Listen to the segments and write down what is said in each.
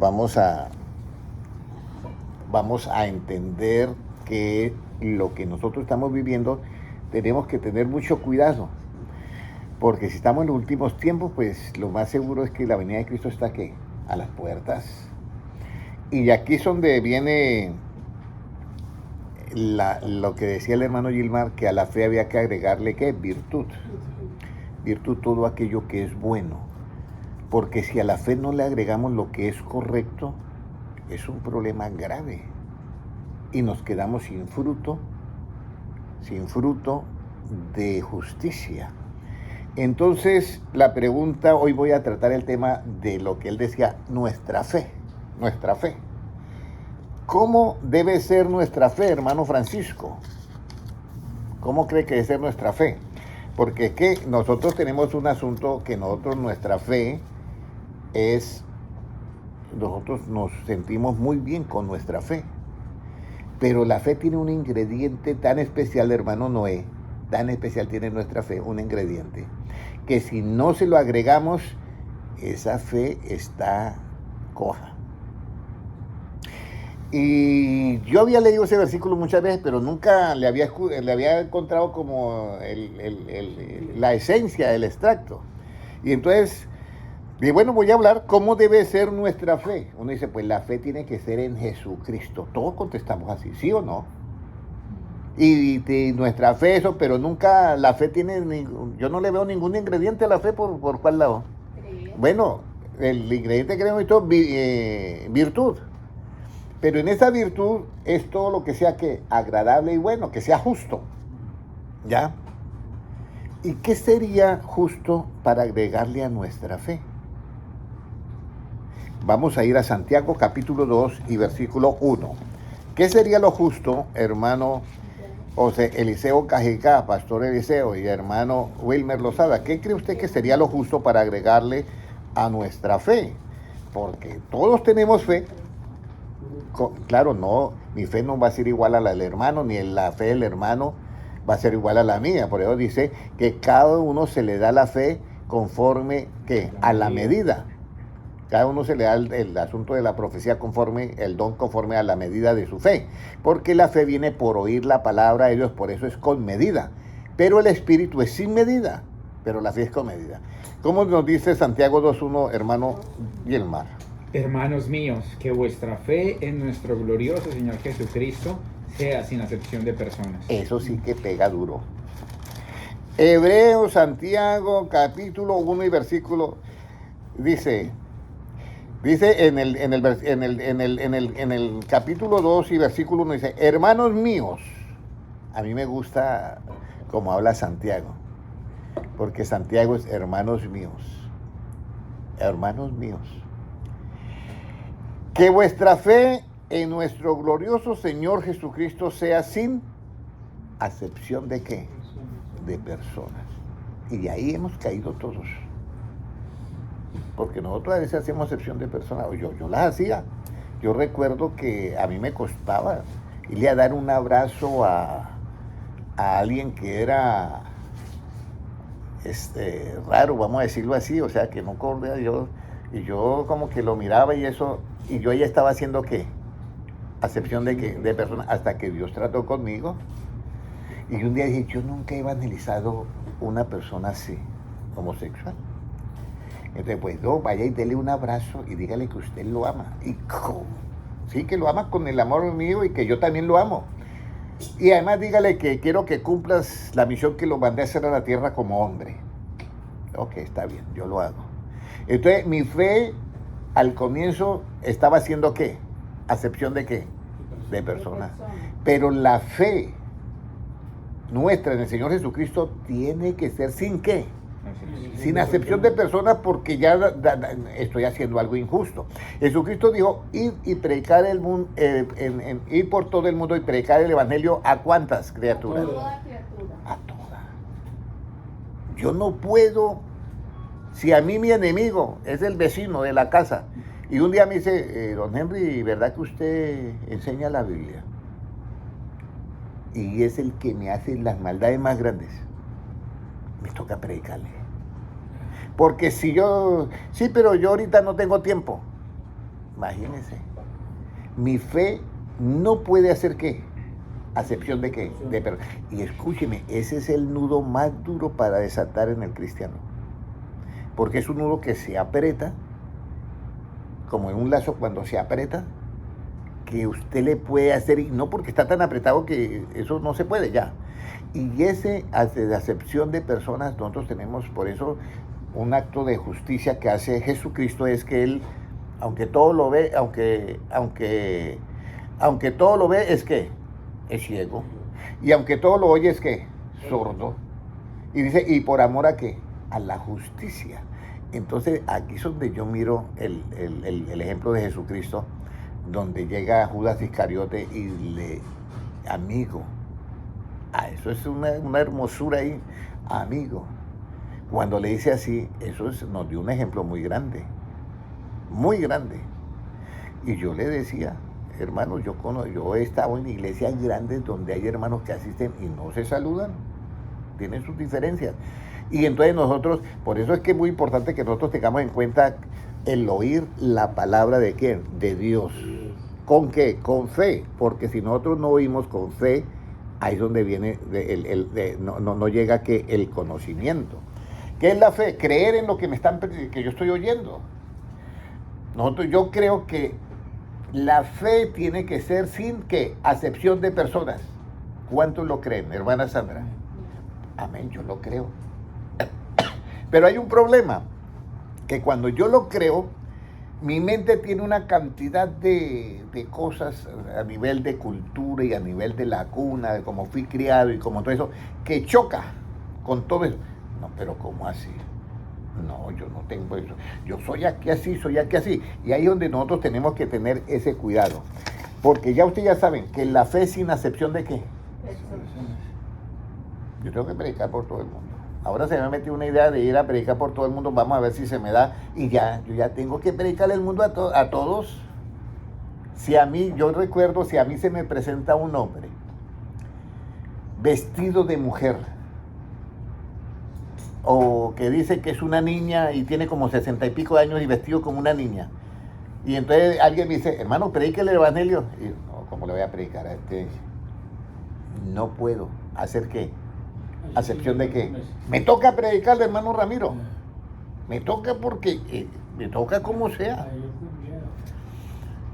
vamos a, vamos a entender que lo que nosotros estamos viviendo tenemos que tener mucho cuidado, porque si estamos en los últimos tiempos, pues lo más seguro es que la venida de Cristo está ¿qué? A las puertas. Y aquí es donde viene lo que decía el hermano Gilmar, que a la fe había que agregarle ¿qué? Virtud. Virtud, todo aquello que es bueno. Porque si a la fe no le agregamos lo que es correcto, es un problema grave. Y nos quedamos sin fruto de justicia. Entonces, la pregunta, hoy voy a tratar el tema de lo que él decía, nuestra fe. ¿Cómo debe ser nuestra fe, hermano Francisco? ¿Cómo cree que debe ser nuestra fe? Porque es que nosotros tenemos un asunto que nuestra fe es, nosotros nos sentimos muy bien con nuestra fe. Pero la fe tiene un ingrediente tan especial, hermano Noé, tan especial tiene nuestra fe, un ingrediente, que si no se lo agregamos, esa fe está coja. Y yo había leído ese versículo muchas veces, pero nunca le había encontrado como la esencia, el extracto. Y entonces, bueno, voy a hablar cómo debe ser nuestra fe. Uno dice, pues la fe tiene que ser en Jesucristo. Todos contestamos así, ¿sí o no? Y nuestra fe eso, pero nunca la fe tiene, yo no le veo ningún ingrediente a la fe, ¿por cuál lado? Bueno, el ingrediente que creo es virtud. Pero en esa virtud es todo lo que sea que agradable y bueno, que sea justo. ¿Ya? ¿Y qué sería justo para agregarle a nuestra fe? Vamos a ir a Santiago capítulo 2 y versículo 1. ¿Qué sería lo justo, hermano José Eliseo Cajicá, pastor Eliseo, y hermano Wilmer Lozada? ¿Qué cree usted que sería lo justo para agregarle a nuestra fe? Porque todos tenemos fe. Claro, no, mi fe no va a ser igual a la del hermano, ni la fe del hermano va a ser igual a la mía. Por eso dice que cada uno se le da la fe conforme ¿qué? A la medida. Cada uno se le da el asunto de la profecía conforme, el don conforme a la medida de su fe. Porque la fe viene por oír la palabra de Dios, por eso es con medida. Pero el espíritu es sin medida, pero la fe es con medida. ¿Cómo nos dice Santiago 2.1, hermano Gilmar? Hermanos míos, que vuestra fe en nuestro glorioso Señor Jesucristo sea sin acepción de personas. Eso sí que pega duro. Hebreos, Santiago, capítulo 1 y versículo, dice en el capítulo 2 y versículo 1, dice, hermanos míos, a mí me gusta como habla Santiago, porque Santiago es hermanos míos, que vuestra fe en nuestro glorioso Señor Jesucristo sea sin acepción de ¿qué? De personas. Y de ahí hemos caído todos. Porque nosotros a veces hacemos acepción de personas. Yo las hacía. Yo recuerdo que a mí me costaba irle a dar un abrazo a alguien que era raro, vamos a decirlo así, o sea, que no corría yo. Y yo como que lo miraba y eso, y yo ya estaba haciendo ¿qué? Acepción de ¿qué? De personas, hasta que Dios trató conmigo. Y un día dije, yo nunca he evangelizado una persona así, homosexual. Entonces, pues no, vaya y dele un abrazo y dígale que usted lo ama. Y ¿cómo? Sí, que lo ama con el amor mío y que yo también lo amo. Y además dígale que quiero que cumplas la misión que lo mandé a hacer a la tierra como hombre. Ok, está bien, yo lo hago. Entonces, mi fe al comienzo estaba haciendo ¿qué? Acepción de ¿qué? De personas. Pero la fe nuestra en el Señor Jesucristo tiene que ser sin ¿qué? Sin acepción de personas, porque ya estoy haciendo algo injusto. Jesucristo dijo, ir y predicar el mundo, ir por todo el mundo y predicar el evangelio ¿a cuántas criaturas? A todas. Yo no puedo, si a mí mi enemigo es el vecino de la casa, y un día me dice, don Henry, ¿verdad que usted enseña la Biblia? Y es el que me hace las maldades más grandes. Me toca predicarle. Porque si yo, sí, pero yo ahorita no tengo tiempo. Imagínense. Mi fe no puede hacer ¿qué? Acepción de qué? Y escúcheme, ese es el nudo más duro para desatar en el cristiano. Porque es un nudo que se aprieta, como en un lazo cuando se aprieta, que usted le puede hacer, y no porque está tan apretado que eso no se puede ya. Y ese de acepción de personas, nosotros tenemos por eso un acto de justicia que hace Jesucristo, es que Él, aunque todo lo ve, aunque todo lo ve, es que es ciego. Y aunque todo lo oye, es que sordo. Y dice, ¿y por amor a qué? A la justicia. Entonces, aquí es donde yo miro el ejemplo de Jesucristo, donde llega Judas Iscariote y le, amigo, eso es una hermosura ahí, amigo. Cuando le dice así, nos dio un ejemplo muy grande, muy grande. Y yo le decía, hermanos, yo he estado en iglesias grandes donde hay hermanos que asisten y no se saludan, tienen sus diferencias. Y entonces nosotros, por eso es que es muy importante que nosotros tengamos en cuenta el oír la palabra de ¿quién? De Dios. ¿Con qué? Con fe, porque si nosotros no oímos con fe, ahí es donde viene, no llega que el conocimiento. ¿Qué es la fe? Creer en lo que que yo estoy oyendo. Yo creo que la fe tiene que ser sin ¿qué? Acepción de personas. ¿Cuántos lo creen, hermana Sandra? Amén, yo lo creo. Pero hay un problema, que cuando yo lo creo, mi mente tiene una cantidad de cosas a nivel de cultura y a nivel de la cuna, de cómo fui criado y como todo eso, que choca con todo eso. No, pero ¿cómo así? No, yo no tengo eso. Yo soy aquí así, soy aquí así. Y ahí es donde nosotros tenemos que tener ese cuidado. Porque ya ustedes ya saben que la fe sin acepción de ¿qué? Yo tengo que predicar por todo el mundo. Ahora se me ha metido una idea de ir a predicar por todo el mundo, vamos a ver si se me da, y yo ya tengo que predicarle el mundo a todos. Yo recuerdo, si a mí se me presenta un hombre vestido de mujer, o que dice que es una niña y tiene como 60 y pico de años y vestido como una niña, y entonces alguien me dice, hermano, predíquele el evangelio, y yo, no, ¿cómo le voy a predicar a este? No puedo. ¿Hacer qué? ¿Acepción de qué? Me toca predicarle, hermano Ramiro. Me toca porque me toca como sea.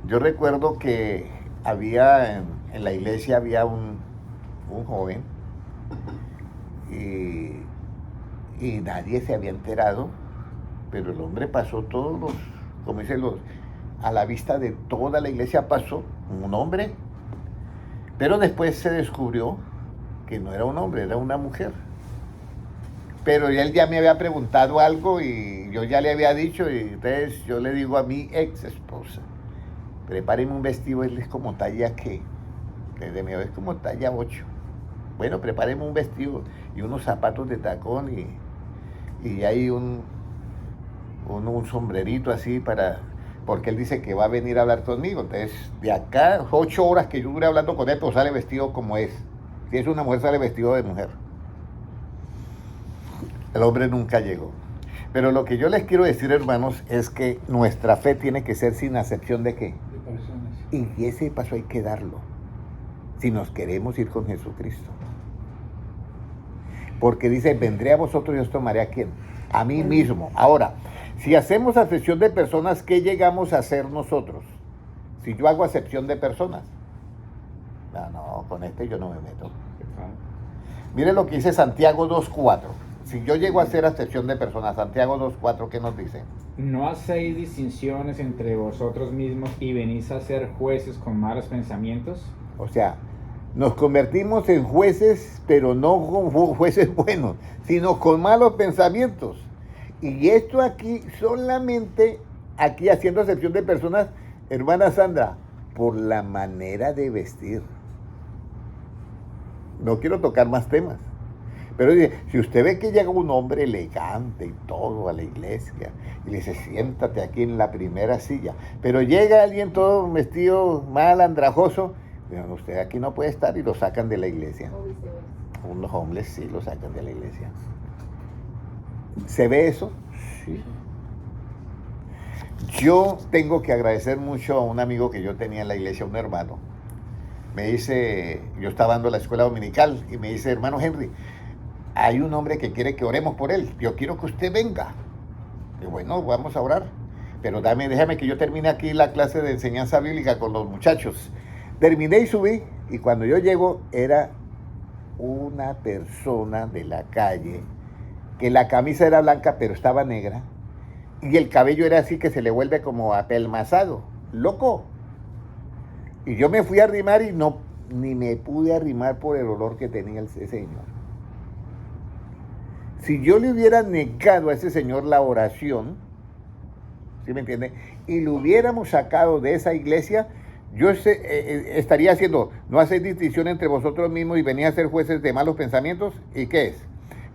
Yo recuerdo que había en la iglesia había un joven y nadie se había enterado, pero el hombre pasó como dicen a la vista de toda la iglesia pasó un hombre, pero después se descubrió que no era un hombre, era una mujer. Pero él ya me había preguntado algo y yo ya le había dicho, y entonces yo le digo a mi ex esposa, prepáreme un vestido, él es como talla ¿qué? Desde mi es como talla 8. Bueno, prepáreme un vestido y unos zapatos de tacón y hay un sombrerito así porque él dice que va a venir a hablar conmigo. Entonces, de acá, 8 horas que yo dure hablando con él, pues sale vestido como es. Si es una mujer, sale vestido de mujer. El hombre nunca llegó. Pero lo que yo les quiero decir, hermanos, es que nuestra fe tiene que ser sin acepción de qué. De personas. Y ese paso hay que darlo, si nos queremos ir con Jesucristo. Porque dice, vendré a vosotros y os tomaré ¿a quién? A mí mismo. Ahora, si hacemos acepción de personas, ¿qué llegamos a hacer nosotros? Si yo hago acepción de personas. No, con yo no me meto. Mire lo que dice Santiago 2.4. Si yo llego a hacer acepción de personas, Santiago 2.4, ¿qué nos dice? No hacéis distinciones entre vosotros mismos y venís a ser jueces con malos pensamientos. O sea, nos convertimos en jueces, pero no con jueces buenos, sino con malos pensamientos. Y esto aquí, solamente aquí haciendo acepción de personas, hermana Sandra, por la manera de vestir. No quiero tocar más temas. Pero dice, si usted ve que llega un hombre elegante y todo a la iglesia, y le dice, siéntate aquí en la primera silla, pero llega alguien todo vestido mal, andrajoso, dicen, usted aquí no puede estar, y lo sacan de la iglesia. Unos hombres sí lo sacan de la iglesia. ¿Se ve eso? Sí. Yo tengo que agradecer mucho a un amigo que yo tenía en la iglesia, un hermano. Me dice, yo estaba dando la escuela dominical y me dice, hermano Henry, hay un hombre que quiere que oremos por él. Yo quiero que usted venga. Y bueno, vamos a orar. Pero déjame que yo termine aquí la clase de enseñanza bíblica con los muchachos. Terminé y subí. Y cuando yo llego, era una persona de la calle, que la camisa era blanca, pero estaba negra. Y el cabello era así que se le vuelve como apelmazado. Loco. Y yo me fui a arrimar y no, ni me pude arrimar por el olor que tenía ese señor. Si yo le hubiera negado a ese señor la oración, ¿sí me entiende? Y lo hubiéramos sacado de esa iglesia, yo estaría haciendo, no hacéis distinción entre vosotros mismos y venís a ser jueces de malos pensamientos. ¿Y qué es?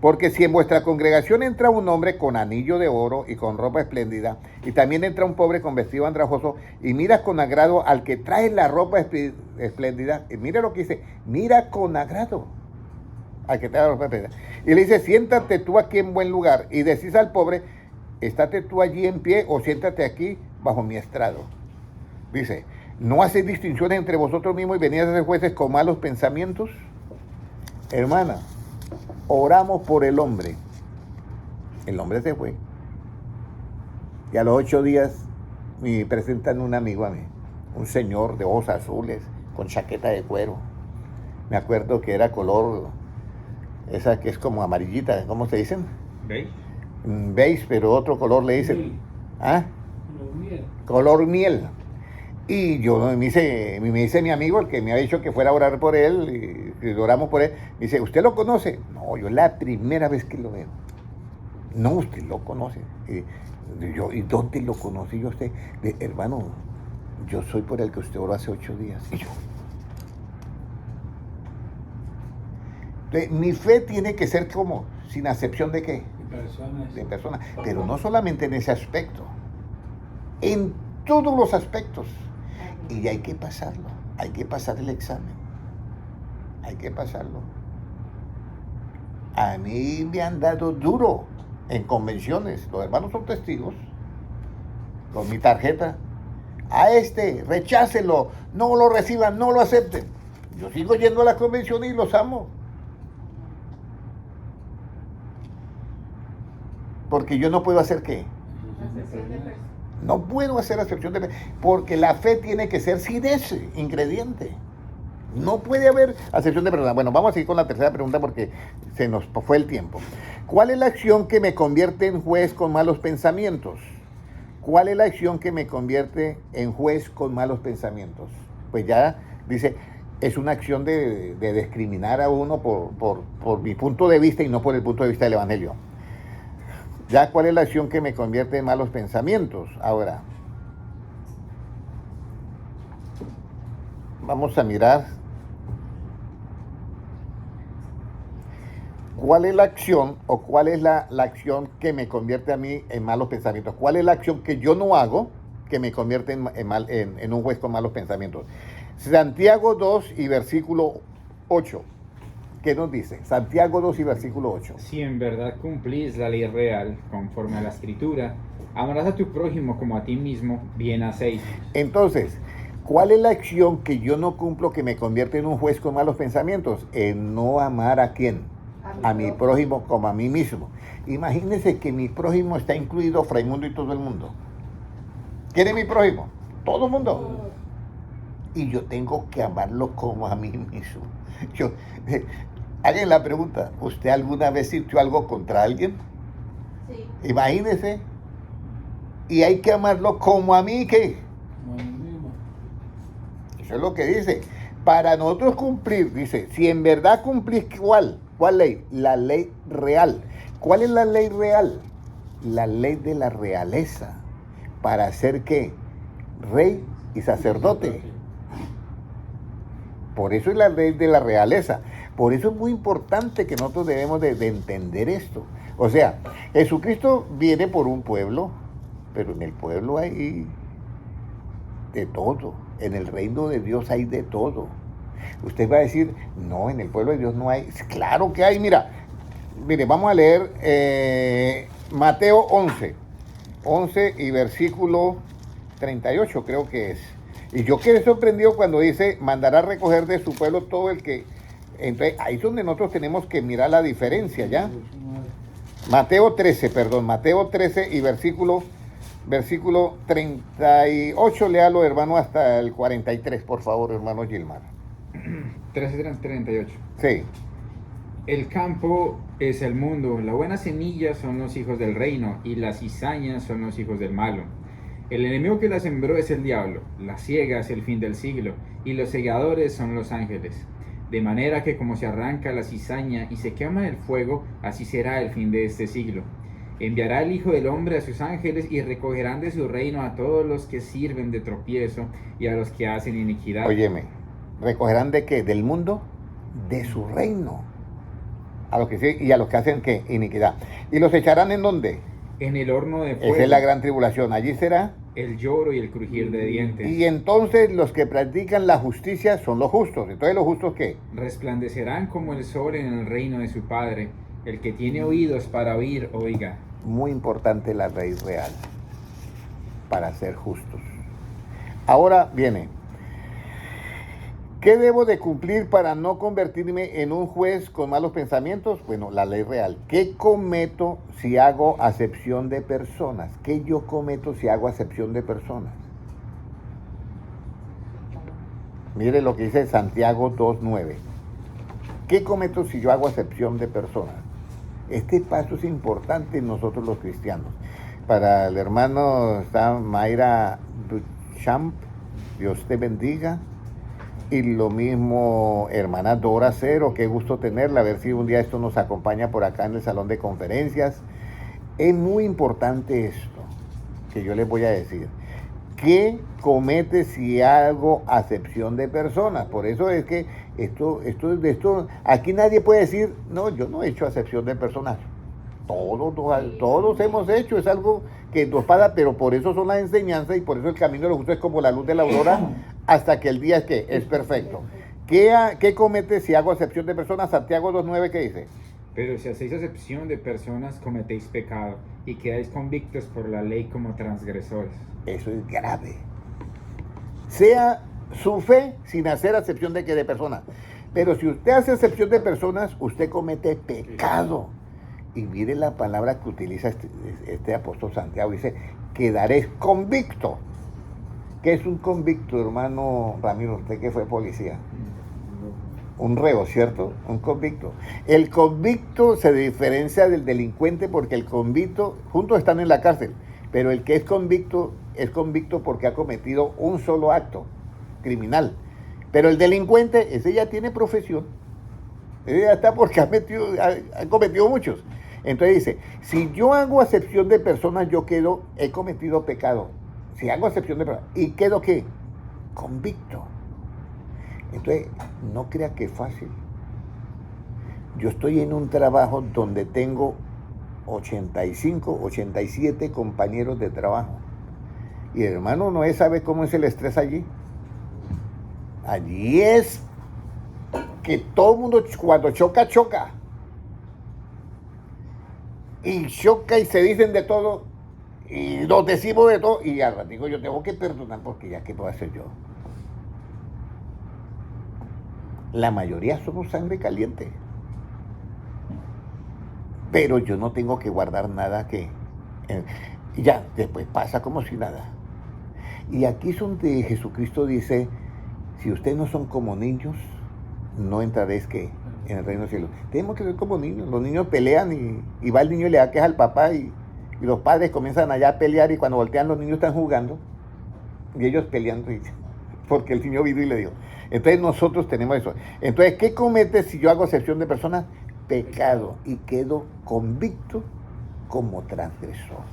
Porque si en vuestra congregación entra un hombre con anillo de oro y con ropa espléndida, y también entra un pobre con vestido andrajoso, y miras con agrado al que trae la ropa espléndida, y mira lo que dice, mira con agrado al que trae la ropa espléndida, y le dice, siéntate tú aquí en buen lugar, y decís al pobre, estate tú allí en pie, o siéntate aquí bajo mi estrado. Dice, ¿no hacéis distinciones entre vosotros mismos y venís a ser jueces con malos pensamientos? Hermana, oramos por el hombre se fue, y a los 8 días me presentan un amigo a mí, un señor de ojos azules, con chaqueta de cuero, me acuerdo que era color, esa que es como amarillita, ¿cómo se dicen? ¿Veis? Beige, pero otro color le dicen, ¿ah? Color miel. Y yo me dice mi amigo, el que me ha dicho que fuera a orar por él, y oramos por él, me dice, ¿usted lo conoce? No, yo es la primera vez que lo veo. No, usted lo conoce. ¿Y dónde lo conocí yo usted? Hermano, yo soy por el que usted oró hace 8 días. Y yo. Entonces, mi fe tiene que ser como, sin acepción de qué? De personas. Pero no solamente en ese aspecto, en todos los aspectos. Y hay que pasarlo, hay que pasar el examen, hay que pasarlo. A mí me han dado duro en convenciones, los hermanos son testigos, con mi tarjeta. A rechácelo, no lo reciban, no lo acepten. Yo sigo yendo a las convenciones y los amo. Porque yo no puedo hacer ¿qué? No puedo hacer acepción de fe, porque la fe tiene que ser sin ese ingrediente. No puede haber acepción de persona. Bueno, vamos a seguir con la tercera pregunta porque se nos fue el tiempo. ¿Cuál es la acción que me convierte en juez con malos pensamientos? ¿Cuál es la acción que me convierte en juez con malos pensamientos? Pues ya dice, es una acción de discriminar a uno por mi punto de vista y no por el punto de vista del Evangelio. Ya, ¿cuál es la acción que me convierte en malos pensamientos? Ahora, vamos a mirar cuál es la acción o cuál es la acción que me convierte a mí en malos pensamientos. ¿Cuál es la acción que yo no hago que me convierte en un juez con malos pensamientos? Santiago 2 y versículo 8. ¿Qué nos dice? Santiago 2 y versículo 8. Si en verdad cumplís la ley real, conforme a la Escritura, amarás a tu prójimo como a ti mismo, bien hacéis. Entonces, ¿cuál es la acción que yo no cumplo que me convierte en un juez con malos pensamientos? En no amar ¿a quién? A mi prójimo como a mí mismo. Imagínense que mi prójimo está incluido Fraimundo y todo el mundo. ¿Quién es mi prójimo? Todo el mundo. Y yo tengo que amarlo como a mí mismo. Hagan la pregunta, ¿usted alguna vez sintió algo contra alguien? Sí. Imagínese. Y hay que amarlo como a mí, ¿qué? Como a mí mismo. Eso es lo que dice. Para nosotros cumplir, dice, si en verdad cumplís, ¿cuál ley? La ley real. ¿Cuál es la ley real? La ley de la realeza. ¿Para ser qué? Rey y sacerdote. Por eso es la ley de la realeza. Por eso es muy importante que nosotros debemos de entender esto. O sea, Jesucristo viene por un pueblo, pero en el pueblo hay de todo. En el reino de Dios hay de todo. Usted va a decir, no, en el pueblo de Dios no hay. Claro que hay, mire, vamos a leer Mateo 11. 11 y versículo 38 creo que es. Y yo quedé sorprendido cuando dice, mandará a recoger de su pueblo todo el que... Entonces, ahí es donde nosotros tenemos que mirar la diferencia, ¿ya? Mateo 13 y versículo 38, léalo, hermano, hasta el 43, por favor, hermano Gilmar. 13:38. Sí. El campo es el mundo, la buena semilla son los hijos del reino, y las cizañas son los hijos del malo. El enemigo que la sembró es el diablo, la siega es el fin del siglo, y los segadores son los ángeles. De manera que como se arranca la cizaña y se quema en el fuego, así será el fin de este siglo. Enviará el Hijo del Hombre a sus ángeles y recogerán de su reino a todos los que sirven de tropiezo y a los que hacen iniquidad. Óyeme, ¿recogerán de qué? ¿Del mundo? De su reino. A los que sí, y a los que hacen qué? Iniquidad. ¿Y los echarán en dónde? En el horno de fuego. Esa es la gran tribulación. Allí será el lloro y el crujir de dientes. Y entonces los que practican la justicia son los justos. Entonces, ¿los justos qué? Resplandecerán como el sol en el reino de su Padre. El que tiene oídos para oír, oiga. Muy importante la raíz real para ser justos. Ahora viene, ¿qué debo de cumplir para no convertirme en un juez con malos pensamientos? Bueno, la ley real. ¿Qué cometo si hago acepción de personas? ¿Qué yo cometo si hago acepción de personas? Mire lo que dice Santiago 2:9. ¿Qué cometo si yo hago acepción de personas? Este paso es importante en nosotros los cristianos. Para el hermano está Mayra Duchamp, Dios te bendiga. Y lo mismo, hermana Dora Cero, qué gusto tenerla, a ver si un día esto nos acompaña por acá en el salón de conferencias. Es muy importante esto que yo les voy a decir. ¿Qué comete si hago acepción de personas? Por eso es que esto, aquí nadie puede decir, no, yo no he hecho acepción de personas. Todos hemos hecho, es algo que nos pasa, pero por eso son las enseñanzas y por eso el camino de los justos es como la luz de la aurora, hasta que el día es que es perfecto. ¿Qué comete si hago acepción de personas? Santiago 2:9, ¿qué dice? Pero si hacéis acepción de personas, cometéis pecado y quedáis convictos por la ley como transgresores. Eso es grave. Sea su fe sin hacer acepción de personas. Pero si usted hace acepción de personas, usted comete pecado. Y mire la palabra que utiliza este apóstol Santiago. Dice, quedaré convicto. ¿Qué es un convicto, hermano Ramiro? Usted que fue policía. Un reo, ¿cierto? Un convicto. El convicto se diferencia del delincuente porque el convicto, juntos están en la cárcel, pero el que es convicto porque ha cometido un solo acto criminal. Pero el delincuente, ese ya tiene profesión. Ese ya está porque ha cometido muchos. Entonces dice, si yo hago acepción de personas, he cometido pecado. Si hago acepción de personas, ¿y quedo qué? Convicto. Entonces, no crea que es fácil. Yo estoy en un trabajo donde tengo 85, 87 compañeros de trabajo. Y el hermano Noé sabe cómo es el estrés allí. Allí es que todo el mundo cuando choca. Y choca y se dicen de todo. Y nos decimos de todo. Y al ratito yo tengo que perdonar porque ya qué puedo hacer yo. La mayoría somos sangre caliente. Pero yo no tengo que guardar nada ya, después pasa como si nada. Y aquí es donde Jesucristo dice, si ustedes no son como niños, no entraréis en el reino del cielo. Tenemos que ser como niños. Los niños pelean y va el niño y le da queja al papá y los padres comienzan allá a pelear y cuando voltean los niños están jugando y ellos peleando porque el niño vino y le dio. Entonces nosotros tenemos eso. Entonces, ¿qué comete si yo hago acepción de personas? Pecado y quedo convicto como transgresor.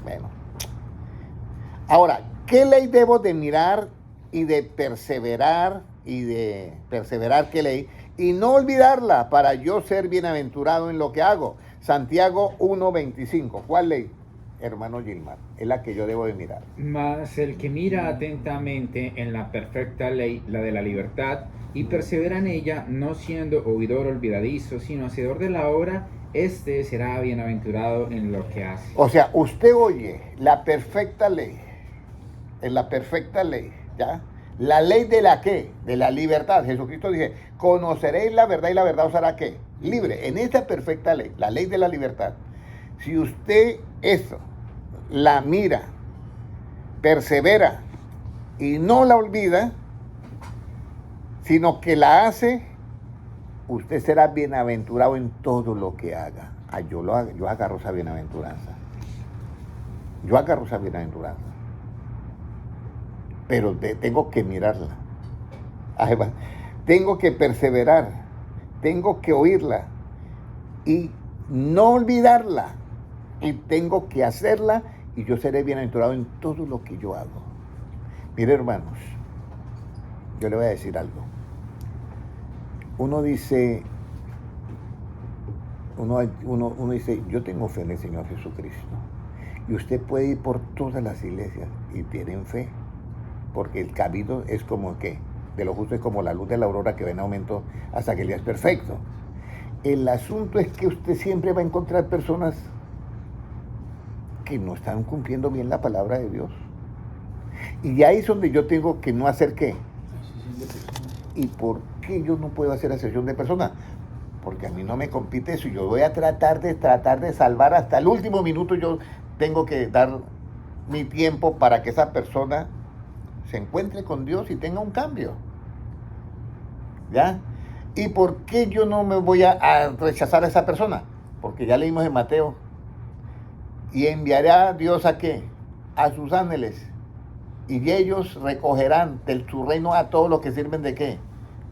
Bueno. Ahora, ¿qué ley debo de mirar y de perseverar? ¿Qué ley? Y no olvidarla para yo ser bienaventurado en lo que hago. Santiago 1:25. ¿Cuál ley, hermano Gilmar? Es la que yo debo de mirar. Mas el que mira atentamente en la perfecta ley, la de la libertad, y persevera en ella, no siendo oidor olvidadizo, sino hacedor de la obra, este será bienaventurado en lo que hace. O sea, usted oye la perfecta ley, en la perfecta ley, ¿ya? La ley de la qué, de la libertad. Jesucristo dice, conoceréis la verdad y la verdad os hará qué, libre. En esta perfecta ley, la ley de la libertad, si usted eso la mira, persevera y no la olvida, sino que la hace, usted será bienaventurado en todo lo que haga. Yo agarro esa bienaventuranza. Yo agarro esa bienaventuranza. Pero tengo que mirarla. Tengo que perseverar. Tengo que oírla. Y no olvidarla. Y tengo que hacerla. Y yo seré bienaventurado en todo lo que yo hago. Mire, hermanos, yo le voy a decir algo. Uno dice, yo tengo fe en el Señor Jesucristo. Y usted puede ir por todas las iglesias y tienen fe. Porque el camino es como que, de lo justo es como la luz de la aurora que va en aumento hasta que el día es perfecto. El asunto es que usted siempre va a encontrar personas que no están cumpliendo bien la palabra de Dios. Y ahí es donde yo tengo que no hacer qué. ¿Y por qué yo no puedo hacer asociación de personas? Porque a mí no me compite eso. Yo voy a tratar de salvar hasta el último minuto. Yo tengo que dar mi tiempo para que esa persona se encuentre con Dios y tenga un cambio. ¿Ya? ¿Y por qué yo no me voy a rechazar a esa persona? Porque ya leímos en Mateo. Y enviará a Dios ¿a qué? A sus ángeles. Y ellos recogerán de su reino a todos los que sirven de qué?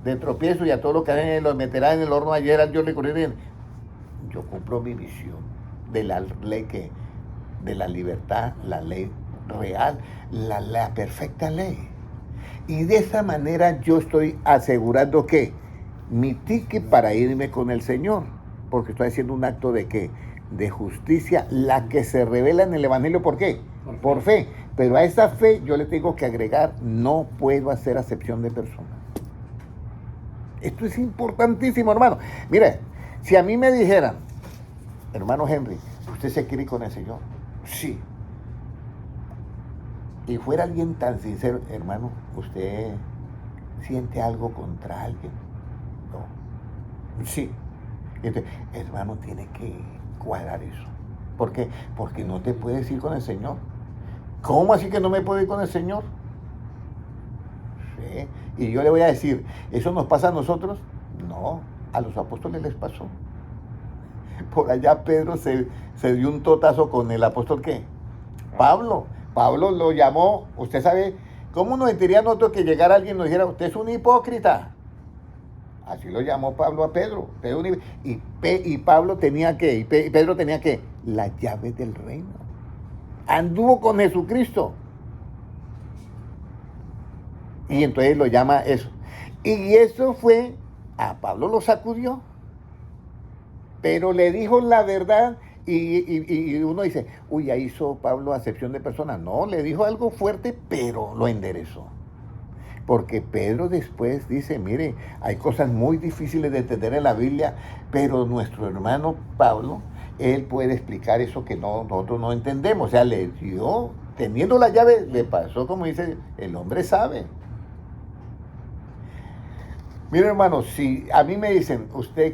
De tropiezo, y a todos los que los meterán en el horno ayer al Dios le correré. Yo cumplo mi misión de la ley que, de la libertad, la ley real, la perfecta ley. Y de esa manera yo estoy asegurando que mi ticket para irme con el Señor, porque estoy haciendo un acto de qué? De justicia, la que se revela en el Evangelio. ¿Por qué? Por fe. Pero a esa fe yo le tengo que agregar, no puedo hacer acepción de personas. Esto es importantísimo, hermano. Mire, si a mí me dijeran, hermano Henry, ¿usted se quiere ir con el Señor? Sí. Y fuera alguien tan sincero, hermano, ¿usted siente algo contra alguien? No. Sí. Entonces, hermano, tiene que cuadrar eso. ¿Por qué? Porque no te puedes ir con el Señor. ¿Cómo así que no me puedo ir con el Señor? Sí. Y yo le voy a decir, ¿eso nos pasa a nosotros? No, a los apóstoles les pasó. Por allá Pedro se dio un totazo con el apóstol ¿qué? Pablo. Pablo lo llamó, usted sabe, ¿cómo nos sentiría nosotros que llegara alguien y nos dijera, usted es un hipócrita? Así lo llamó Pablo a Pedro. Y Pablo tenía ¿qué? Y Pedro tenía ¿qué? Las llaves del reino. Anduvo con Jesucristo. Y entonces lo llama eso. Y eso fue, a Pablo lo sacudió. Pero le dijo la verdad y uno dice, uy, ya hizo Pablo acepción de personas. No, le dijo algo fuerte, pero lo enderezó. Porque Pedro después dice, mire, hay cosas muy difíciles de entender en la Biblia, pero nuestro hermano Pablo, él puede explicar eso que nosotros no entendemos. O sea, le dio, teniendo la llave, le pasó como dice, el hombre sabe. Mire, hermano, si a mí me dicen, ¿usted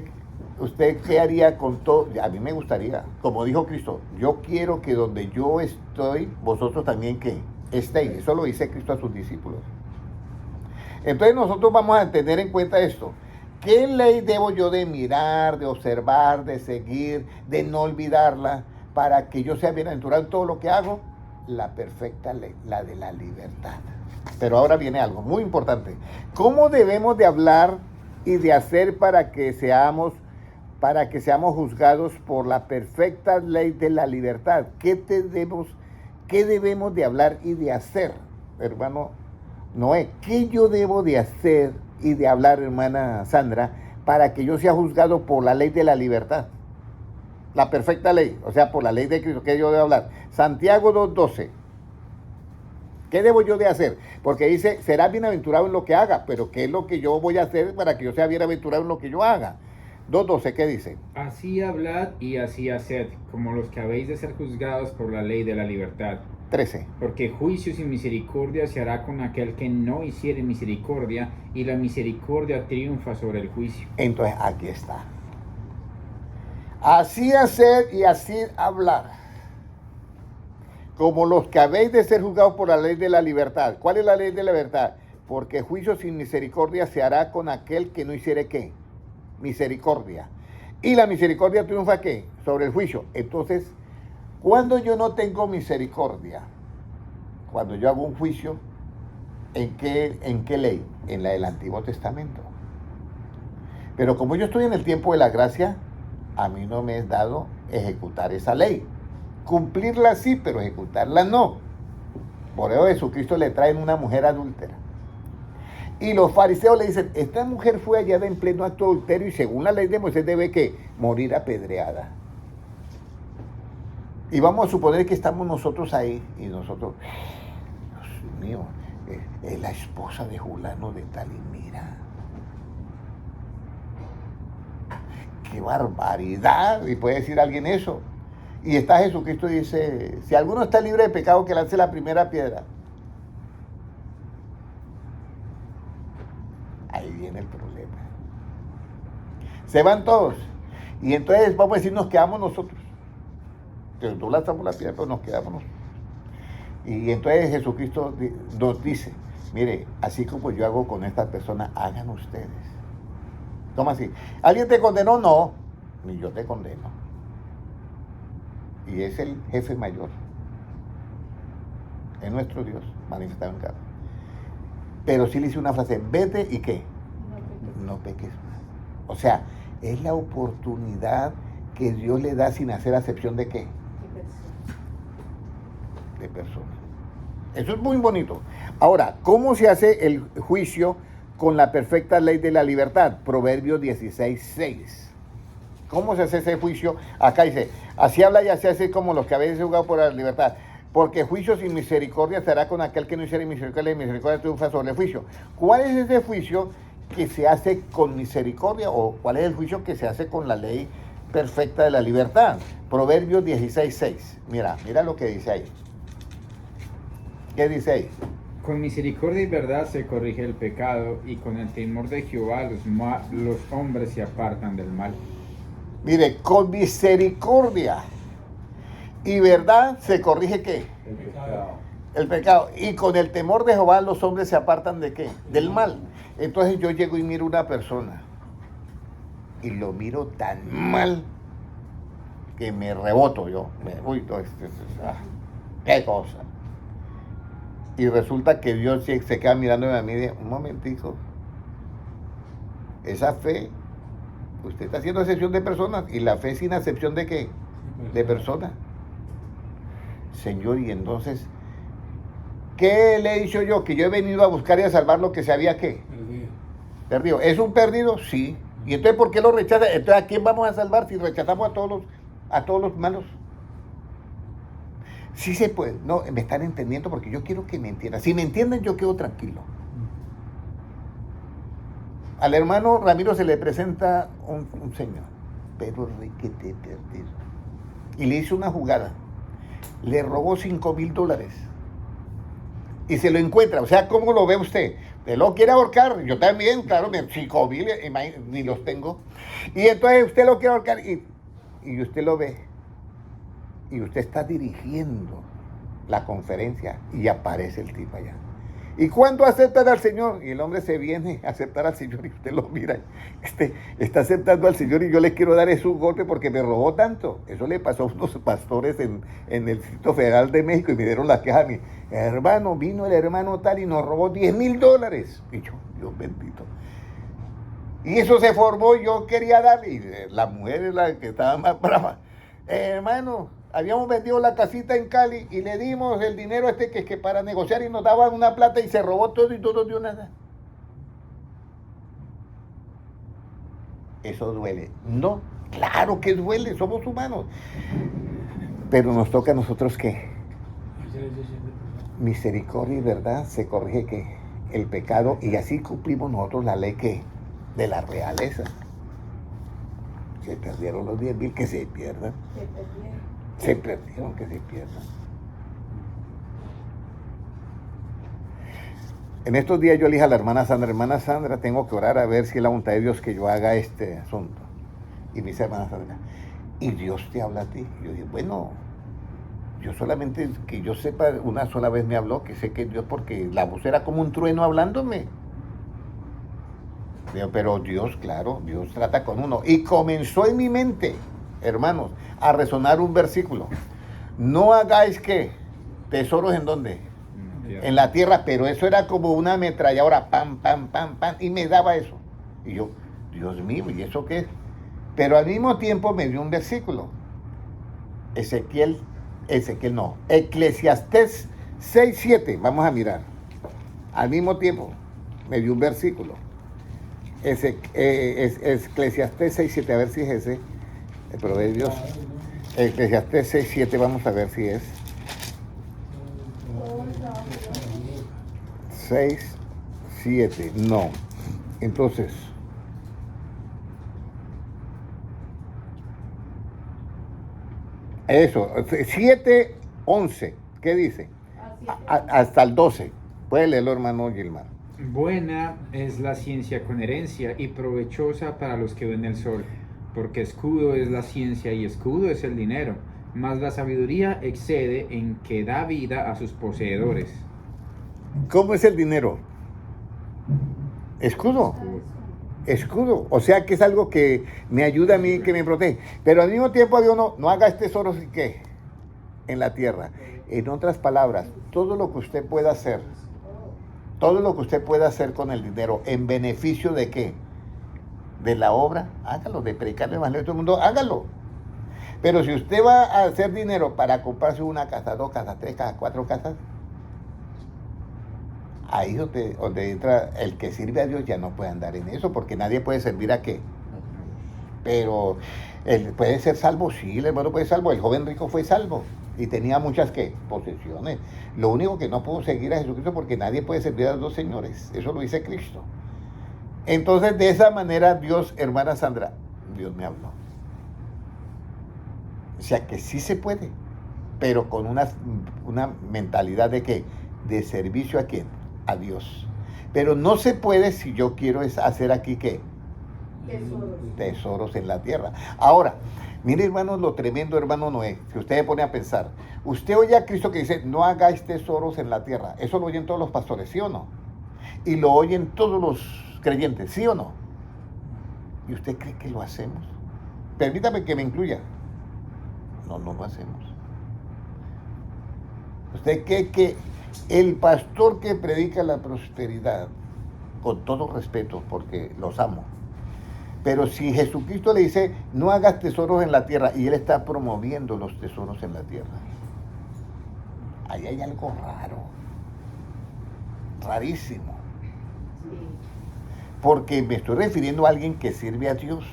qué haría con todo? A mí me gustaría, como dijo Cristo, yo quiero que donde yo estoy, vosotros también que estéis. Eso lo dice Cristo a sus discípulos. Entonces nosotros vamos a tener en cuenta esto. ¿Qué ley debo yo de mirar, de observar, de seguir, de no olvidarla, para que yo sea bienaventurado en todo lo que hago? La perfecta ley, la de la libertad. Pero ahora viene algo muy importante. ¿Cómo debemos de hablar y de hacer para que seamos juzgados por la perfecta ley de la libertad? ¿Qué debemos de hablar y de hacer, hermano Noé? ¿Qué yo debo de hacer y de hablar, hermana Sandra, para que yo sea juzgado por la ley de la libertad? La perfecta ley, o sea, por la ley de Cristo. ¿Qué yo debo hablar? Santiago 2:12. ¿Qué debo yo de hacer? Porque dice, serás bienaventurado en lo que haga, pero ¿qué es lo que yo voy a hacer para que yo sea bienaventurado en lo que yo haga? 2:12, ¿qué dice? Así hablad y así haced, como los que habéis de ser juzgados por la ley de la libertad. 13. Porque juicio sin misericordia se hará con aquel que no hiciere misericordia, y la misericordia triunfa sobre el juicio. Entonces, aquí está. Así hacer y así hablar, como los que habéis de ser juzgados por la ley de la libertad. ¿Cuál es la ley de la libertad? Porque juicio sin misericordia se hará con aquel que no hiciere ¿qué? Misericordia. Y la misericordia triunfa ¿qué? Sobre el juicio. Entonces, cuando yo no tengo misericordia, cuando yo hago un juicio, ¿en qué ley? En la del Antiguo Testamento. Pero como yo estoy en el tiempo de la gracia, a mí no me es dado ejecutar esa ley. Cumplirla sí, pero ejecutarla no. Por eso Jesucristo le traen una mujer adúltera. Y los fariseos le dicen, esta mujer fue hallada en pleno acto de adulterio y según la ley de Moisés debe que morir apedreada. Y vamos a suponer que estamos nosotros ahí y nosotros, Dios mío, es la esposa de Julano de tal y mira. ¡Qué barbaridad! Y puede decir alguien eso. Y está Jesucristo y dice, si alguno está libre de pecado, que lance la primera piedra. Ahí viene el problema. Se van todos. Y entonces vamos a decir, nos quedamos nosotros. Pero tú lanzamos la piedra, pero nos quedamos nosotros. Y entonces Jesucristo nos dice, mire, así como yo hago con esta persona, hagan ustedes. ¿Cómo así? ¿Alguien te condenó? No, ni yo te condeno. Y es el jefe mayor. Es nuestro Dios, manifestado en carne. Pero sí le hice una frase, vete y ¿qué? No peques más. O sea, es la oportunidad que Dios le da sin hacer acepción de ¿qué? De persona. Eso es muy bonito. Ahora, ¿cómo se hace el juicio con la perfecta ley de la libertad? Proverbios 16:6. ¿Cómo se hace ese juicio? Acá dice, así habla y así hace como los que habéis juzgado por la libertad. Porque juicio sin misericordia se hará con aquel que no hiciere misericordia, y misericordia triunfa sobre el juicio. ¿Cuál es ese juicio que se hace con misericordia? ¿O cuál es el juicio que se hace con la ley perfecta de la libertad? Proverbios 16:6. Mira lo que dice ahí. ¿Qué dice ahí? Con misericordia y verdad se corrige el pecado, y con el temor de Jehová los hombres se apartan del mal. Mire, con misericordia y verdad se corrige ¿qué? El pecado. El pecado. Y con el temor de Jehová los hombres se apartan ¿de qué? Del mal. Entonces yo llego y miro una persona y lo miro tan mal que me reboto yo. Uy, qué cosa. Y resulta que Dios se queda mirándome a mí y dice, un momentico, esa fe, usted está haciendo acepción de personas, y la fe sin acepción de ¿qué? De personas. Señor, y entonces, ¿qué le he dicho yo? Que yo he venido a buscar y a salvar lo que se había ¿qué? Perdido. ¿Es un perdido? Sí. ¿Y entonces por qué lo rechaza? Entonces, ¿a quién vamos a salvar si rechazamos a todos los malos? Sí se puede. No, me están entendiendo porque yo quiero que me entiendan. Si me entienden, yo quedo tranquilo. Al hermano Ramiro se le presenta un señor, pero requete perdido. Y le hizo una jugada. Le robó $5,000. Y se lo encuentra. O sea, ¿cómo lo ve usted? Usted lo quiere ahorcar. Yo también, claro, 5,000, ni los tengo. Y entonces usted lo quiere ahorcar y usted lo ve. Y usted está dirigiendo la conferencia y aparece el tipo allá. ¿Y cuándo aceptan al Señor? Y el hombre se viene a aceptar al Señor y usted lo mira. Está aceptando al Señor y yo le quiero dar un golpe porque me robó tanto. Eso le pasó a unos pastores en el Distrito Federal de México y me dieron la queja a mí. Hermano, vino el hermano tal y nos robó $10,000. Y yo, Dios bendito. Y eso se formó, yo quería darle. Y la mujer es la que estaba más brava. Hermano, habíamos vendido la casita en Cali y le dimos el dinero que para negociar y nos daban una plata y se robó todo y todo dio nada. Eso duele. No, claro que duele, somos humanos. Pero nos toca a nosotros ¿qué? Misericordia y verdad se corrige ¿qué? El pecado, y así cumplimos nosotros la ley ¿qué? De la realeza. Se perdieron los 10.000, que se pierdan. Se perdieron, que se pierdan. En estos días yo le dije a la hermana Sandra, tengo que orar a ver si es la voluntad de Dios que yo haga este asunto. Y me dice, hermana Sandra, ¿y Dios te habla a ti? Y yo dije, bueno, yo solamente, que yo sepa, una sola vez me habló, que sé que Dios, porque la voz era como un trueno hablándome. Pero Dios, claro, Dios trata con uno. Y comenzó en mi mente, hermanos, a resonar un versículo. No hagáis, ¿qué? ¿Tesoros en dónde? En la tierra, pero eso era como una ametralladora, pam, pam, pam, pam, y me daba eso. Y yo, Dios mío, ¿y eso qué es? Pero al mismo tiempo me dio un versículo. Eclesiastés 6:7, vamos a mirar. Al mismo tiempo me dio un versículo. Eclesiastés 6:7, a ver si es ese. El Proverbios. Eclesiastés 6:7, vamos a ver si es. 6:7, no. Entonces, eso, 7:11, ¿qué dice? Hasta el 12. Puede leerlo, hermano Gilmar. Buena es la ciencia con herencia y provechosa para los que ven el sol, porque escudo es la ciencia y escudo es el dinero, mas la sabiduría excede en que da vida a sus poseedores. ¿Cómo es el dinero? Escudo. Escudo. O sea que es algo que me ayuda a mí, que me protege. Pero al mismo tiempo había uno, no hagas tesoros y qué, en la tierra. En otras palabras, todo lo que usted pueda hacer, todo lo que usted pueda hacer con el dinero, ¿en beneficio de qué? De la obra, hágalo, de predicarle más a todo el mundo, hágalo. Pero si usted va a hacer dinero para comprarse una casa, 2 casas, 3 casas, 4 casas, ahí donde entra el que sirve a Dios, ya no puede andar en eso, porque nadie puede servir a qué. Pero él puede ser salvo, sí, el hermano puede ser salvo. El joven rico fue salvo y tenía muchas ¿qué? Posesiones. Lo único que no pudo seguir a Jesucristo, porque nadie puede servir a los dos señores. Eso lo dice Cristo. Entonces, de esa manera, Dios, hermana Sandra, Dios me habló. O sea que sí se puede, pero con una mentalidad de ¿qué? De servicio a quién, a Dios. Pero no se puede si yo quiero hacer aquí ¿qué? Tesoros en la tierra. Ahora, mire, hermanos, lo tremendo, hermano Noé, que usted se pone a pensar. Usted oye a Cristo que dice, no hagáis tesoros en la tierra. Eso lo oyen todos los pastores, ¿sí o no? Y lo oyen todos los creyentes, ¿sí o no? ¿Y usted cree que lo hacemos? Permítame que me incluya. No, no lo hacemos. ¿Usted cree que el pastor que predica la prosperidad, con todo respeto, porque los amo, pero si Jesucristo le dice, no hagas tesoros en la tierra, y él está promoviendo los tesoros en la tierra, ahí hay algo raro, rarísimo, porque me estoy refiriendo a alguien que sirve a Dios.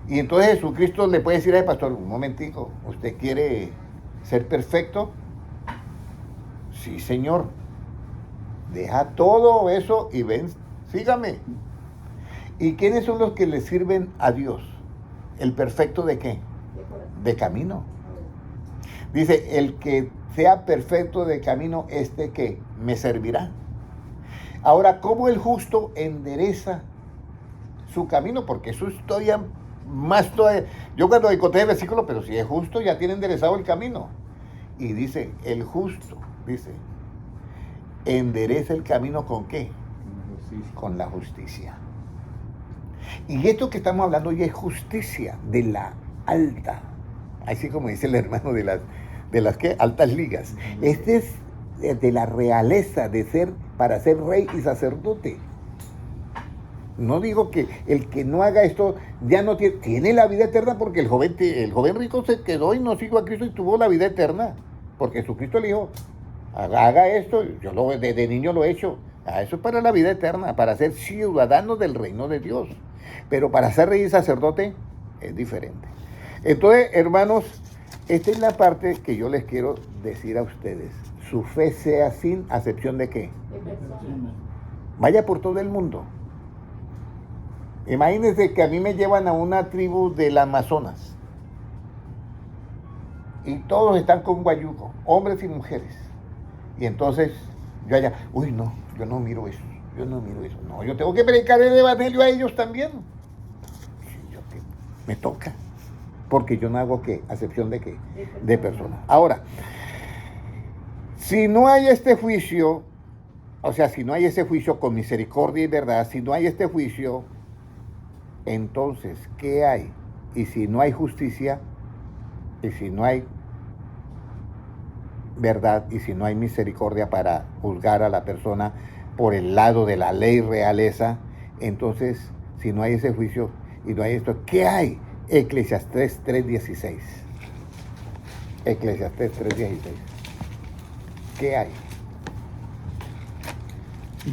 Y entonces Jesucristo le puede decir al pastor, un momentico, ¿usted quiere ser perfecto? Sí, Señor. Deja todo eso y ven, sígame. ¿Y quiénes son los que le sirven a Dios? ¿El perfecto de qué? De camino. Dice, el que sea perfecto de camino, ¿qué? Me servirá. Ahora, ¿cómo el justo endereza su camino? Porque eso es todavía más todavía. Yo cuando encontré el versículo, pero si es justo, ya tiene enderezado el camino. Y dice, el justo, dice, endereza el camino ¿con qué? Con la justicia. Y esto que estamos hablando hoy es justicia de la alta, así como dice el hermano de las ¿qué? Altas ligas. Este es de la realeza de ser, para ser rey y sacerdote. No digo que el que no haga esto ya no tiene la vida eterna, porque el joven rico se quedó y no siguió a Cristo y tuvo la vida eterna, porque Jesucristo le dijo, haga esto, yo desde niño lo he hecho. Eso es para la vida eterna, para ser ciudadano del reino de Dios. Pero para ser rey y sacerdote es diferente. Entonces, hermanos, esta es la parte que yo les quiero decir a ustedes. Su fe sea sin acepción de qué. Vaya por todo el mundo. Imagínense que a mí me llevan a una tribu del Amazonas y todos están con guayuco, hombres y mujeres. Y entonces yo allá, uy, no, yo no miro eso, yo no miro eso. No, yo tengo que predicar el evangelio a ellos también. Sí, me toca, porque yo no hago qué, acepción de qué, de personas. Ahora, si no hay este juicio, o sea, si no hay ese juicio con misericordia y verdad, si no hay este juicio, entonces, ¿qué hay? Y si no hay justicia, y si no hay verdad, y si no hay misericordia para juzgar a la persona por el lado de la ley realeza, entonces, si no hay ese juicio y no hay esto, ¿qué hay? Eclesiastés 3:16. Eclesiastés 3:16. ¿Qué hay?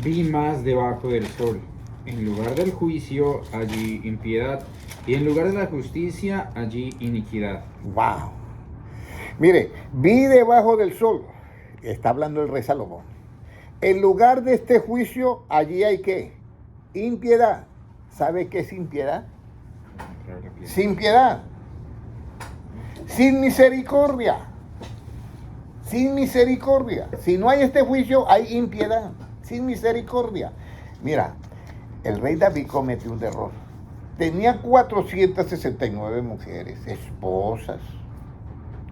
Vi más debajo del sol. En lugar del juicio, allí impiedad. Y en lugar de la justicia, allí iniquidad. ¡Wow! Mire, vi debajo del sol, está hablando el rey Salomón. En lugar de este juicio, allí hay ¿qué? Impiedad. ¿Sabe qué es impiedad? Sin piedad. Sin misericordia. Sin misericordia. Si no hay este juicio, hay impiedad. Sin misericordia. Mira, el rey David cometió un error. Tenía 469 mujeres, esposas,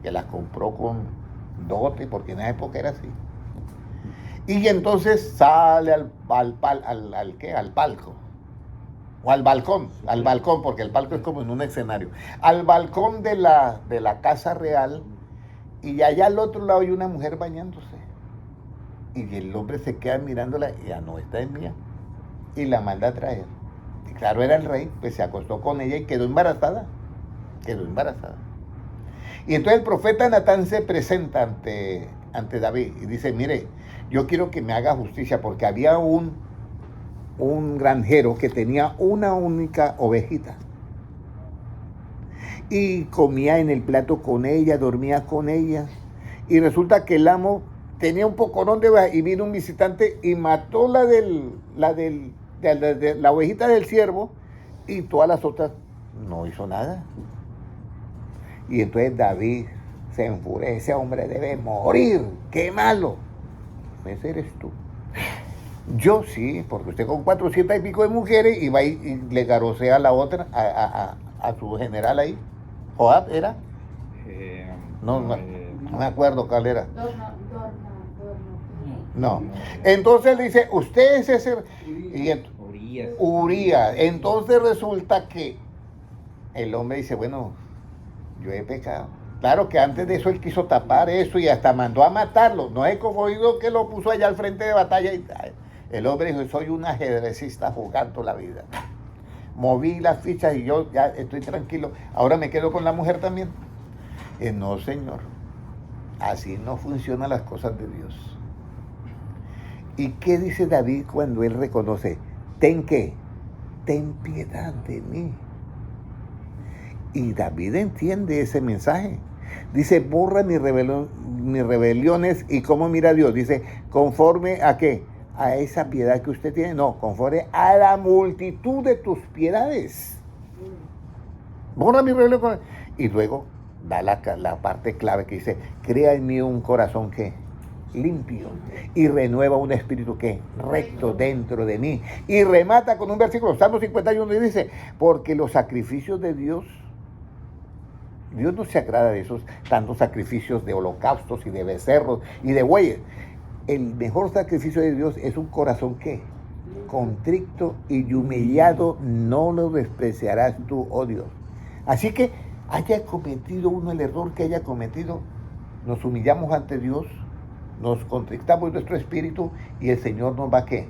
que las compró con dote, porque en esa época era así. Y entonces sale al palco, o al balcón, porque el palco es como en un escenario, al balcón de la casa real, y allá al otro lado hay una mujer bañándose. Y el hombre se queda mirándola, y ya no, esta es mía, y la manda a traer. Y claro, era el rey, pues se acostó con ella y quedó embarazada. Y entonces el profeta Natán se presenta ante David y dice, mire, yo quiero que me haga justicia, porque había un granjero que tenía una única ovejita. Y comía en el plato con ella, dormía con ella. Y resulta que el amo tenía un pocorón de ovejas y vino un visitante y mató la ovejita del siervo, y todas las otras no hizo nada. Y entonces David se enfurece, ese hombre debe morir, qué malo. Ese eres tú. Yo sí, porque usted con 400 y pico de mujeres y va y le garocea a la otra, a su general ahí. ¿Joab era? No me acuerdo cuál era. No. Entonces le dice, usted es ese... Urías. Entonces resulta que el hombre dice, bueno, yo he pecado. Claro que antes de eso él quiso tapar eso y hasta mandó a matarlo. No es como oído que lo puso allá al frente de batalla. El hombre dijo, soy un ajedrecista jugando la vida. Moví las fichas y yo ya estoy tranquilo. Ahora me quedo con la mujer también. No, señor. Así no funcionan las cosas de Dios. ¿Y qué dice David cuando él reconoce? ¿Ten qué? Ten piedad de mí. Y David entiende ese mensaje. Dice, borra mis rebeliones. ¿Y cómo mira a Dios? Dice, ¿conforme a qué? A esa piedad que usted tiene. No, conforme a la multitud de tus piedades. Borra mi rebelión. Y luego da la parte clave que dice, crea en mí un corazón que limpio y renueva un espíritu que recto dentro de mí. Y remata con un versículo, Salmo 51, y dice, porque los sacrificios de Dios no se agrada de esos tantos sacrificios de holocaustos y de becerros y de bueyes. El mejor sacrificio de Dios es un corazón que contrito y humillado, no lo despreciarás tú, oh Dios. Así que haya cometido uno el error que haya cometido, nos humillamos ante Dios, nos contristamos nuestro espíritu y el Señor nos va a ¿qué?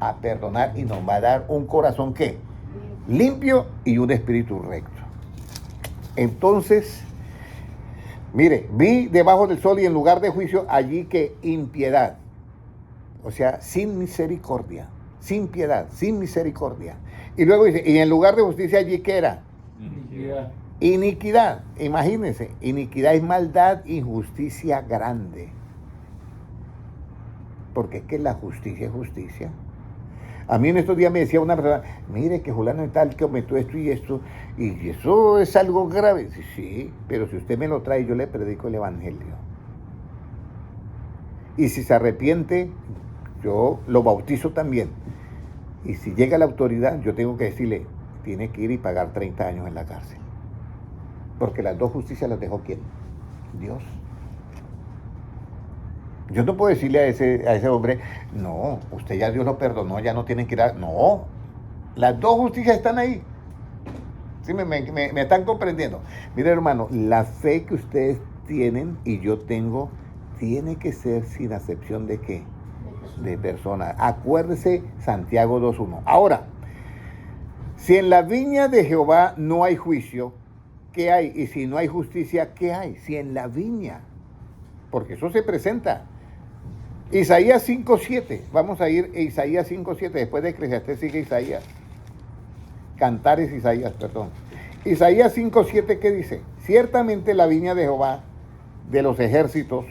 A perdonar y nos va a dar un corazón ¿qué? Limpio y un espíritu recto. Entonces, mire, vi debajo del sol y en lugar de juicio allí que impiedad, o sea, sin misericordia, sin piedad, sin misericordia. Y luego dice, y en lugar de justicia allí ¿qué era? Iniquidad. Iniquidad, imagínense, iniquidad es maldad, injusticia grande. Porque es que la justicia es justicia. A mí en estos días me decía una persona, mire que fulano y tal, que cometió esto y eso es algo grave. Sí, sí, pero si usted me lo trae, yo le predico el evangelio. Y si se arrepiente, yo lo bautizo también. Y si llega la autoridad, yo tengo que decirle, tiene que ir y pagar 30 años en la cárcel. Porque las dos justicias las dejó ¿quién? Dios. Yo no puedo decirle a ese hombre, no, usted ya Dios lo perdonó, ya no tiene que ir a... No, las dos justicias están ahí. ¿Sí me están comprendiendo? Mire, hermano, la fe que ustedes tienen y yo tengo, tiene que ser sin acepción de ¿qué? De persona. Acuérdese Santiago 2:1. Ahora, si en la viña de Jehová no hay juicio, ¿qué hay? Y si no hay justicia, ¿qué hay? Si en la viña, porque eso se presenta. Isaías 5:7, vamos a ir a Isaías 5:7, después de Eclesiastés sigue Isaías. Cantares Isaías, perdón. Isaías 5:7, ¿qué dice? Ciertamente la viña de Jehová, de los ejércitos,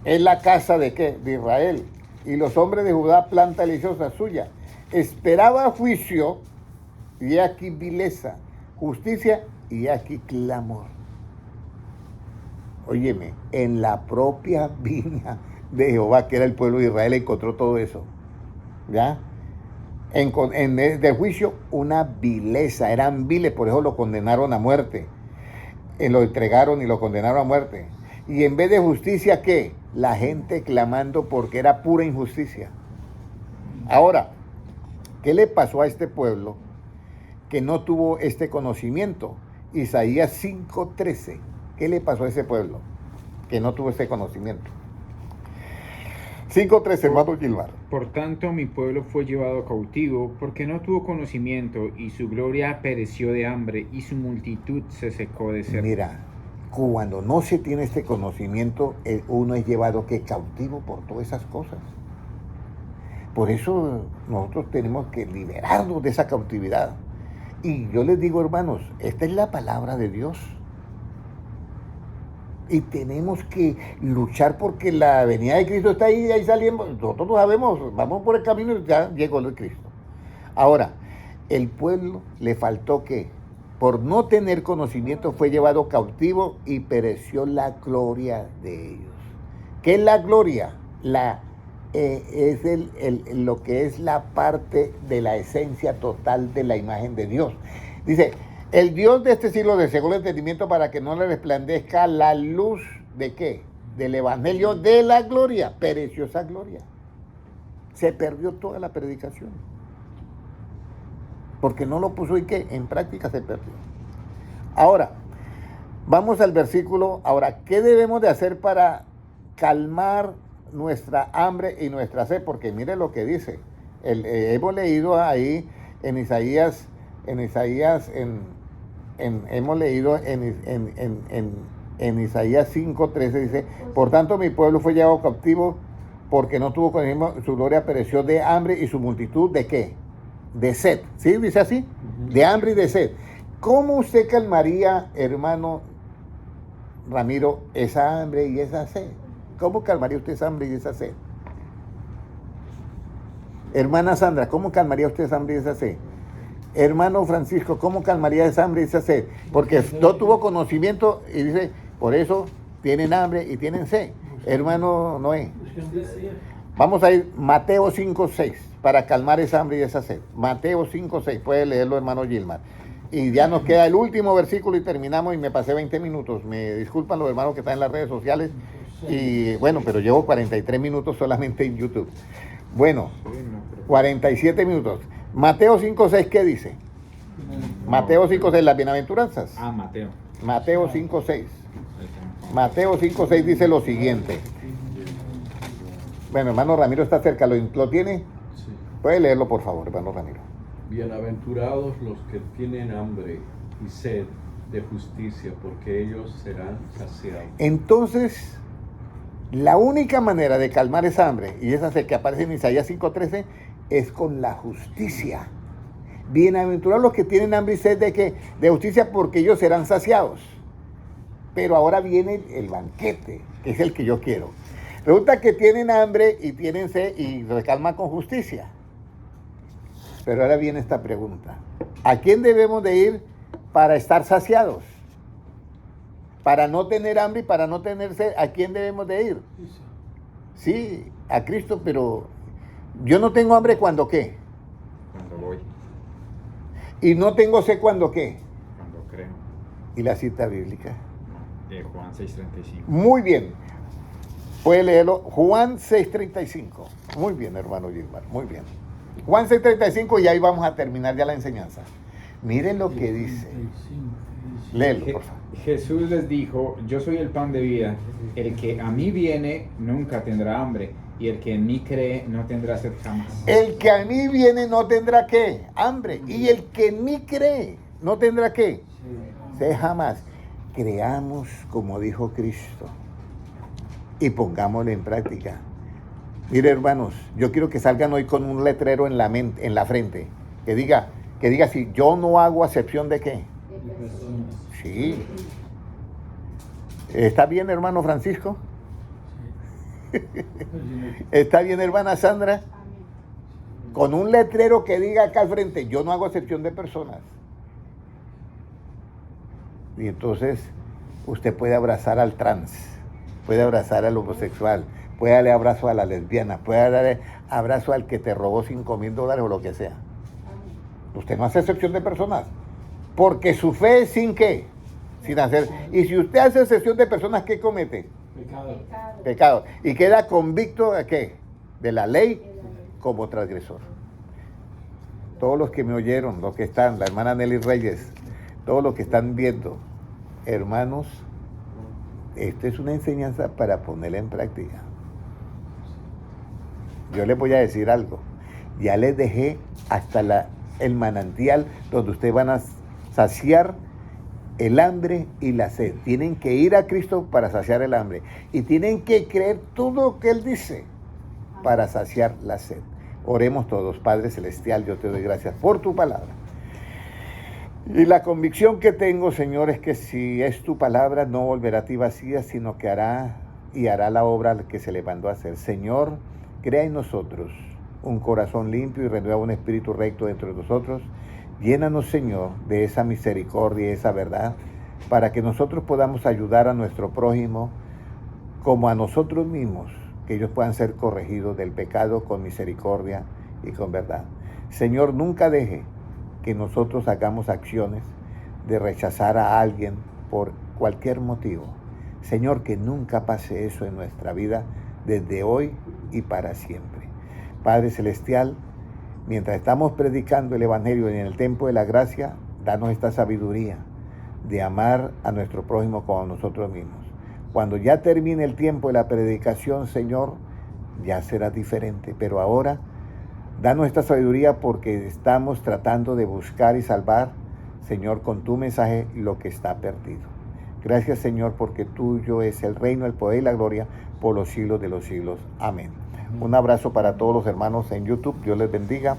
es la casa de ¿qué? De Israel. Y los hombres de Judá planta deliciosa suya. Esperaba juicio, y aquí vileza, justicia, y aquí clamor. Óyeme, en la propia viña de Jehová, que era el pueblo de Israel, encontró todo eso. ¿Ya? En vez de juicio, una vileza. Eran viles, por eso lo condenaron a muerte. Lo entregaron y lo condenaron a muerte. Y en vez de justicia, ¿qué? La gente clamando porque era pura injusticia. Ahora, ¿qué le pasó a este pueblo que no tuvo este conocimiento? Isaías 5:13. ¿Qué le pasó a ese pueblo que no tuvo este conocimiento? 5:13, hermano Gilmar. Por tanto, mi pueblo fue llevado cautivo, porque no tuvo conocimiento, y su gloria pereció de hambre, y su multitud se secó de sed. Mira, cuando no se tiene este conocimiento, uno es llevado que cautivo por todas esas cosas. Por eso nosotros tenemos que liberarnos de esa cautividad. Y yo les digo, hermanos, esta es la palabra de Dios. Y tenemos que luchar porque la venida de Cristo está ahí, ahí salimos. Nosotros lo sabemos, vamos por el camino y ya llegó el Cristo. Ahora, el pueblo le faltó que, por no tener conocimiento, fue llevado cautivo y pereció la gloria de ellos. ¿Qué es la gloria? Es lo que es la parte de la esencia total de la imagen de Dios. Dice, el Dios de este siglo le cegó el entendimiento para que no le resplandezca la luz de ¿qué? Del evangelio de la gloria. Pereció esa gloria. Se perdió toda la predicación. Porque no lo puso y ¿qué? En práctica se perdió. Ahora, vamos al versículo. Ahora, ¿qué debemos de hacer para calmar nuestra hambre y nuestra sed? Porque mire lo que dice. Hemos leído ahí en Isaías, hemos leído en Isaías 5:13, dice, por tanto mi pueblo fue llevado cautivo porque no tuvo conocimiento, su gloria pereció de hambre y su multitud ¿de qué? De sed. ¿Sí? Dice así, de hambre y de sed. ¿Cómo usted calmaría, hermano Ramiro, esa hambre y esa sed? ¿Cómo calmaría usted esa hambre y esa sed? Hermana Sandra, ¿cómo calmaría usted esa hambre y esa sed? Hermano Francisco, ¿cómo calmaría esa hambre y esa sed? Porque no tuvo conocimiento y dice, por eso tienen hambre y tienen sed. Hermano Noé, vamos a ir Mateo 5:6 para calmar esa hambre y esa sed. Mateo 5:6, puede leerlo, hermano Gilmar. Y ya nos queda el último versículo y terminamos y me pasé 20 minutos. Me disculpan los hermanos que están en las redes sociales. Y bueno, pero llevo 43 minutos solamente en YouTube. Bueno, 47 minutos. Mateo 5:6, ¿qué dice? Mateo 5:6, las bienaventuranzas. Mateo. Mateo 5:6. Mateo 5:6 dice lo siguiente. Bueno, hermano Ramiro está cerca, ¿lo tiene? Sí. Puede leerlo, por favor, hermano Ramiro. Bienaventurados los que tienen hambre y sed de justicia, porque ellos serán saciados. Entonces, la única manera de calmar esa hambre y esa sed que aparece en Isaías 5:13 es con la justicia. Bienaventurados los que tienen hambre y sed de ¿qué? De justicia, porque ellos serán saciados. Pero ahora viene el banquete, que es el que yo quiero. Resulta que tienen hambre y tienen sed y se calman con justicia. Pero ahora viene esta pregunta. ¿A quién debemos de ir para estar saciados? Para no tener hambre y para no tener sed, ¿a quién debemos de ir? Sí, a Cristo, pero yo no tengo hambre cuando qué. Cuando voy, Y no tengo sed cuando qué. cuando creo. Y la cita bíblica. De Juan 6:35. Muy bien. Puede leerlo. Juan 6:35. Muy bien, hermano Gilmar. Muy bien. Juan 6:35 y ahí vamos a terminar ya la enseñanza. Miren lo que dice. Léelo, por favor. Jesús les dijo, yo soy el pan de vida, el que a mí viene nunca tendrá hambre, y el que en mí cree no tendrá sed jamás. El que a mí viene no tendrá qué, hambre. Y el que en mí cree no tendrá qué, sed jamás. Creamos como dijo Cristo y pongámoslo en práctica. Mire, hermanos, yo quiero que salgan hoy con un letrero en la mente, en la frente, que diga así, yo no hago acepción de qué. Sí. ¿Está bien, hermano Francisco? ¿Está bien, hermana Sandra? Con un letrero que diga acá al frente, yo no hago acepción de personas. Y entonces usted puede abrazar al trans, puede abrazar al homosexual, puede darle abrazo a la lesbiana, puede darle abrazo al que te robó $5,000 o lo que sea. Usted no hace excepción de personas, porque su fe es sin qué, sin hacer. Y si usted hace excepción de personas, ¿qué comete? Pecado. Y queda convicto de qué, de la ley como transgresor. Todos los que me oyeron, los que están, la hermana Nelly Reyes, todos los que están viendo, hermanos, esto es una enseñanza para ponerla en práctica. Yo les voy a decir algo. Ya les dejé hasta el manantial donde ustedes van a saciar el hambre y la sed. Tienen que ir a Cristo para saciar el hambre. Y tienen que creer todo lo que Él dice para saciar la sed. Oremos todos. Padre Celestial, yo te doy gracias por tu palabra. Y la convicción que tengo, Señor, es que si es tu palabra, no volverá a ti vacía, sino que hará la obra que se le mandó a hacer. Señor, crea en nosotros un corazón limpio y renueva un espíritu recto dentro de nosotros. Llénanos, Señor, de esa misericordia y esa verdad, para que nosotros podamos ayudar a nuestro prójimo como a nosotros mismos, que ellos puedan ser corregidos del pecado con misericordia y con verdad. Señor, nunca deje que nosotros hagamos acciones de rechazar a alguien por cualquier motivo. Señor, que nunca pase eso en nuestra vida desde hoy y para siempre. Padre Celestial, mientras estamos predicando el Evangelio en el templo de la gracia, danos esta sabiduría de amar a nuestro prójimo como a nosotros mismos. Cuando ya termine el tiempo de la predicación, Señor, ya será diferente, pero ahora danos esta sabiduría porque estamos tratando de buscar y salvar, Señor, con tu mensaje lo que está perdido. Gracias, Señor, porque tuyo es el reino, el poder y la gloria por los siglos de los siglos. Amén. Un abrazo para todos los hermanos en YouTube. Dios les bendiga.